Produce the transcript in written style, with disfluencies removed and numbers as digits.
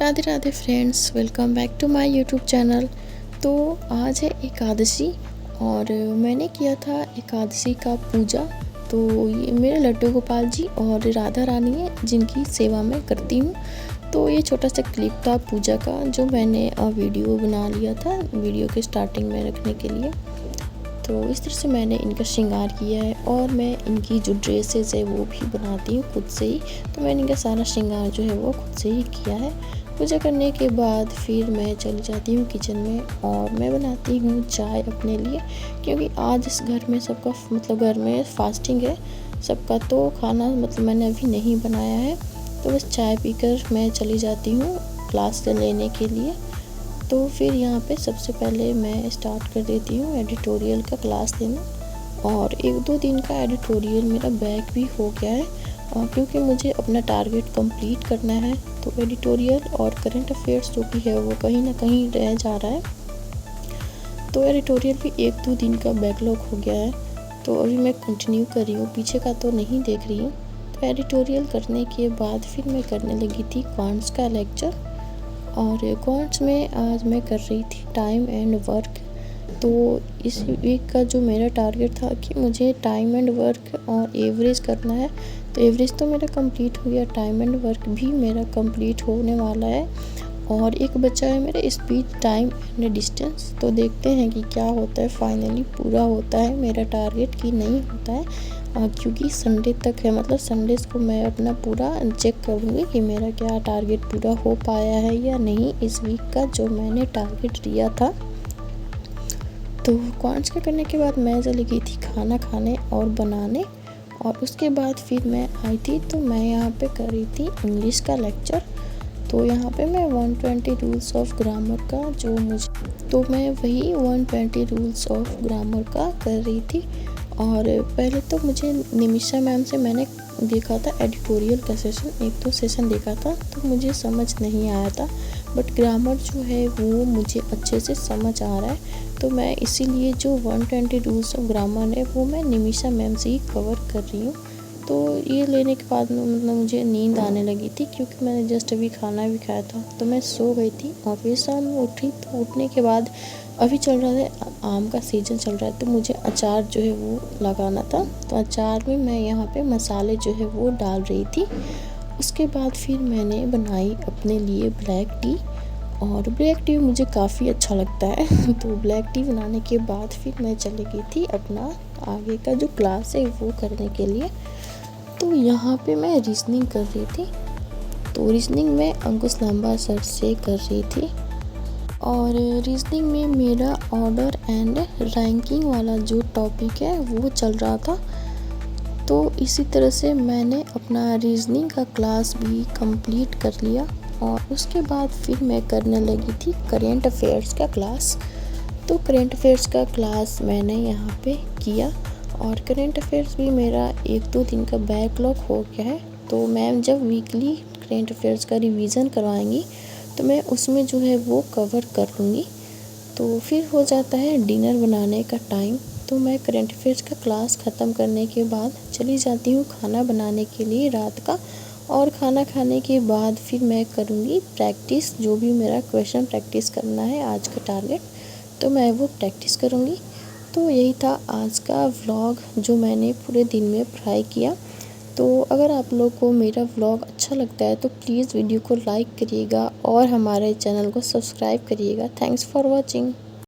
Radhe Radhe friends, welcome back to my YouTube channel. तो आज है एकादशी और मैंने किया था एकादशी का पूजा। तो ये मेरे लड्डू गोपाल जी और राधा रानी है जिनकी सेवा मैं करती हूँ। तो ये छोटा सा क्लिप था पूजा का जो मैंने वीडियो बना लिया था वीडियो के स्टार्टिंग में रखने के लिए। तो इस तरह से मैंने इनका श्रृंगार किया है और मैं इनकी जो ड्रेसेस है वो भी बनाती हूँ खुद से ही। तो मैंने इनका सारा श्रृंगार जो है वो खुद से ही किया है। पूजा करने के बाद फिर मैं चली जाती हूँ किचन में और मैं बनाती हूँ चाय अपने लिए, क्योंकि आज इस घर में सबका घर में फास्टिंग है सबका। तो खाना मैंने अभी नहीं बनाया है, तो बस चाय पीकर मैं चली जाती हूँ क्लास लेने के लिए। तो फिर यहाँ पे सबसे पहले मैं स्टार्ट कर देती हूँ एडिटोरियल का क्लास लेना, और 1-2 दिन का एडिटोरियल मेरा बैक भी हो गया है क्योंकि मुझे अपना टारगेट कंप्लीट करना है। तो एडिटोरियल और करंट अफेयर्स जो भी है वो कहीं ना कहीं रह जा रहा है। तो एडिटोरियल भी 1-2 दिन का बैकलॉग हो गया है, तो अभी मैं कंटिन्यू कर रही हूँ, पीछे का तो नहीं देख रही हूँ। तो एडिटोरियल करने के बाद फिर मैं करने लगी थी क्वांट्स का लेक्चर, और क्वांट्स में आज मैं कर रही थी टाइम एंड वर्क। तो इस वीक का जो मेरा टारगेट था कि मुझे टाइम एंड वर्क और एवरेज करना है, तो एवरेज तो मेरा कंप्लीट हो गया, टाइम एंड वर्क भी मेरा कंप्लीट होने वाला है, और एक बचा है मेरा स्पीड टाइम एंड डिस्टेंस। तो देखते हैं कि क्या होता है, फाइनली पूरा होता है मेरा टारगेट कि नहीं होता है। क्योंकि संडे तक है, संडेज़ को मैं अपना पूरा चेक करूँगी कि मेरा क्या टारगेट पूरा हो पाया है या नहीं इस वीक का जो मैंने टारगेट दिया था। तो क्वांट्स के करने के बाद मैं चली गई थी खाना खाने और बनाने, और उसके बाद फिर मैं आई थी तो मैं यहाँ पे कर रही थी इंग्लिश का लेक्चर। तो यहाँ पे मैं 120 रूल्स ऑफ ग्रामर का मैं वही 120 रूल्स ऑफ ग्रामर का कर रही थी। और पहले तो मुझे निमिषा मैम से मैंने देखा था एडिटोरियल का सेशन, 1-2 सेशन देखा था तो मुझे समझ नहीं आया था, बट ग्रामर जो है वो मुझे अच्छे से समझ आ रहा है। तो मैं इसीलिए जो 120 रूल्स ऑफ ग्रामर है वो मैं निमिषा मैम से ही कवर कर रही हूँ। तो ये लेने के बाद मुझे नींद आने लगी थी, क्योंकि मैंने जस्ट अभी खाना भी खाया था, तो मैं सो गई थी। और फिर शाम में उठी, तो उठने के बाद अभी चल रहा है आम का सीज़न चल रहा है, तो मुझे अचार जो है वो लगाना था। तो अचार में मैं यहाँ पे मसाले जो है वो डाल रही थी। उसके बाद फिर मैंने बनाई अपने लिए ब्लैक टी, और ब्लैक टी मुझे काफ़ी अच्छा लगता है। तो ब्लैक टी बनाने के बाद फिर मैं चली गई थी अपना आगे का जो क्लास है वो करने के लिए। तो यहाँ पे मैं रीजनिंग कर रही थी, तो रीजनिंग में अंकुश लांबा सर से कर रही थी, और रीजनिंग में मेरा ऑर्डर एंड रैंकिंग वाला जो टॉपिक है वो चल रहा था। तो इसी तरह से मैंने अपना रीजनिंग का क्लास भी कंप्लीट कर लिया, और उसके बाद फिर मैं करने लगी थी करेंट अफेयर्स का क्लास। तो करेंट अफेयर्स का क्लास मैंने यहाँ पे किया, और करेंट अफेयर्स भी मेरा 1-2 दिन का बैकलॉग हो गया है। तो मैम जब वीकली करेंट अफेयर्स का रिवीजन करवाएंगी तो मैं उसमें जो है वो कवर कर लूँगी। तो फिर हो जाता है डिनर बनाने का टाइम। तो मैं करेंट अफेयर्स का क्लास ख़त्म करने के बाद चली जाती हूँ खाना बनाने के लिए रात का, और खाना खाने के बाद फिर मैं करूँगी प्रैक्टिस, जो भी मेरा क्वेश्चन प्रैक्टिस करना है आज का टारगेट, तो मैं वो प्रैक्टिस करूँगी। तो यही था आज का व्लॉग जो मैंने पूरे दिन में पढ़ाई किया। तो अगर आप लोग को मेरा व्लॉग अच्छा लगता है तो प्लीज़ वीडियो को लाइक करिएगा और हमारे चैनल को सब्सक्राइब करिएगा। Thanks for watching.